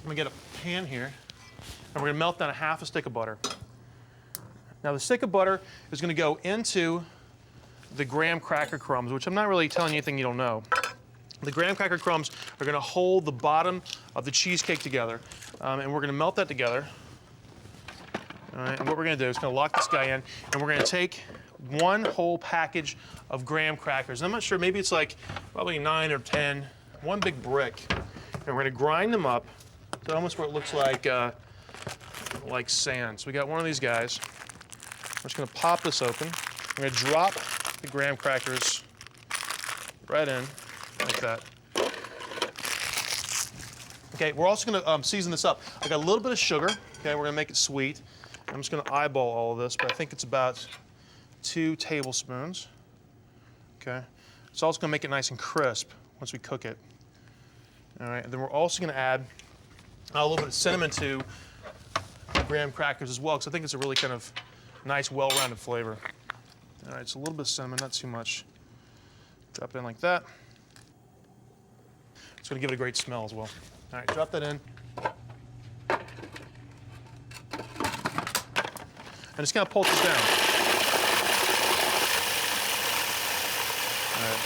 I'm gonna get a pan here, and we're gonna melt down a half a stick of butter. Now the stick of butter is gonna go into the graham cracker crumbs, which I'm not really telling you anything you don't know. The graham cracker crumbs are gonna hold the bottom of the cheesecake together, and we're gonna melt that together. All right, and what we're gonna do is gonna lock this guy in, and we're gonna take one whole package of graham crackers. I'm not sure, maybe it's like probably 9 or 10, one big brick. And we're gonna grind them up to almost where it looks like sand. So we got one of these guys. We're just gonna pop this open. We're gonna drop the graham crackers right in, like that. Okay, we're also gonna season this up. I got a little bit of sugar, okay, we're gonna make it sweet. I'm just gonna eyeball all of this, but I think it's about 2 tablespoons, okay? It's also gonna make it nice and crisp once we cook it. All right, and then we're also gonna add a little bit of cinnamon to the graham crackers as well, because I think it's a really kind of nice, well-rounded flavor. All right, so a little bit of cinnamon, not too much. Drop it in like that. It's gonna give it a great smell as well. All right, drop that in. And just kind of pulse this down. All right.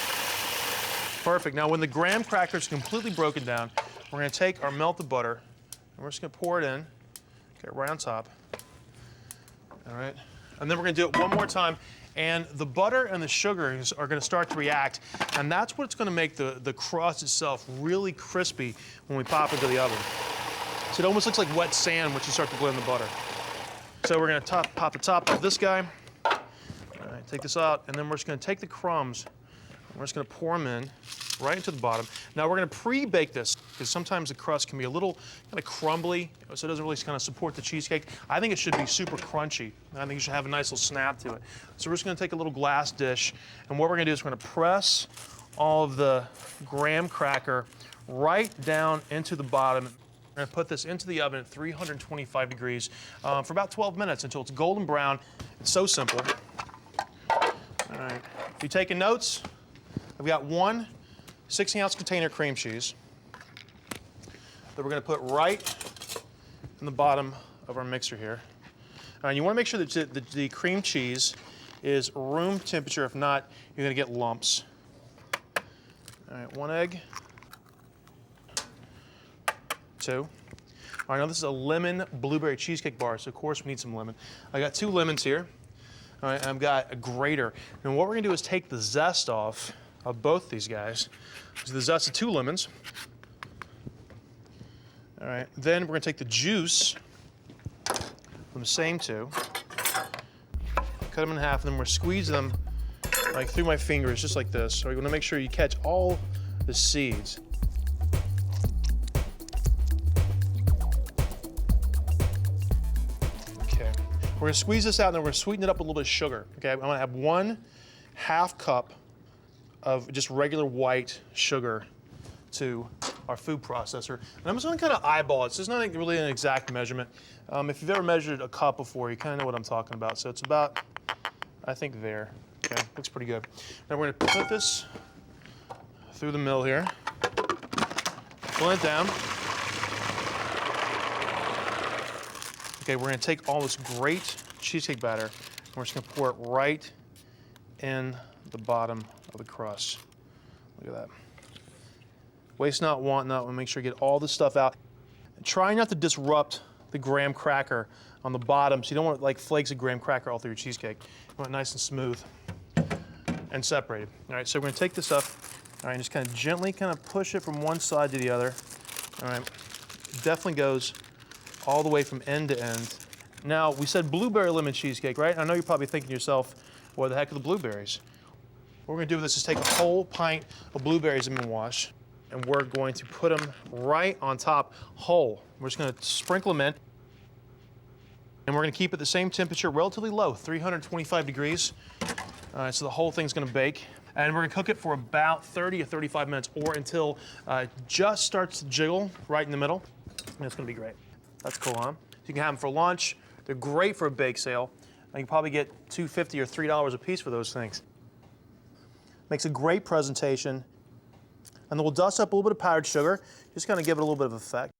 Perfect. Now, when the graham crackers are completely broken down, we're going to take our melted butter and we're just going to pour it in, okay, right on top. All right. And then we're going to do it one more time. And the butter and the sugars are going to start to react, and that's what's going to make the crust itself really crispy when we pop it into the oven. So it almost looks like wet sand once you start to blend the butter. So we're going to pop the top of this guy. All right, take this out, and then we're just going to take the crumbs, and we're just going to pour them in right into the bottom. Now we're going to pre-bake this, because sometimes the crust can be a little kind of crumbly, so it doesn't really kind of support the cheesecake. I think it should be super crunchy. I think it should have a nice little snap to it. So we're just going to take a little glass dish, and what we're going to do is we're going to press all of the graham cracker right down into the bottom. We're going to put this into the oven at 325 degrees for about 12 minutes until it's golden brown. It's so simple. All right. If you're taking notes, I've got 1 16-ounce container cream cheese that we're going to put right in the bottom of our mixer here. And you want to make sure that the cream cheese is room temperature. If not, you're going to get lumps. All right, 1 egg. 2. All right, now this is a lemon blueberry cheesecake bar, so of course we need some lemon. I got 2 lemons here. All right, and I've got a grater. And what we're gonna do is take the zest off of both these guys. So the zest of 2 lemons. All right, then we're gonna take the juice from the same 2, cut them in half, and then we're gonna squeeze them like through my fingers, just like this. So you're gonna make sure you catch all the seeds. We're gonna squeeze this out and then we're gonna sweeten it up with a little bit of sugar, okay? I'm gonna have 1/2 cup of just regular white sugar to our food processor. And I'm just gonna kind of eyeball it. So it's not really an exact measurement. If you've ever measured a cup before, you kind of know what I'm talking about. So it's about, I think there, okay? Looks pretty good. Now we're gonna put this through the mill here, blend it down. Okay, we're gonna take all this great cheesecake batter and we're just gonna pour it right in the bottom of the crust. Look at that. Waste not, want not. We'll make sure you get all this stuff out. And try not to disrupt the graham cracker on the bottom, so you don't want like flakes of graham cracker all through your cheesecake. You want it nice and smooth and separated. All right, so we're gonna take this up, all right, and just kind of gently kind of push it from one side to the other. All right, it definitely goes all the way from end to end. Now, we said blueberry lemon cheesecake, right? I know you're probably thinking to yourself, where the heck are the blueberries? What we're gonna do with this is take a whole pint of blueberries that have been washed, and we're going to put them right on top whole. We're just gonna sprinkle them in, and we're gonna keep it the same temperature, relatively low, 325 degrees. So the whole thing's gonna bake. And we're gonna cook it for about 30 or 35 minutes, or until it just starts to jiggle right in the middle. And it's gonna be great. That's cool, huh? You can have them for lunch. They're great for a bake sale. And you can probably get $2.50 or $3 a piece for those things. Makes a great presentation. And then we'll dust up a little bit of powdered sugar, just kind of give it a little bit of effect.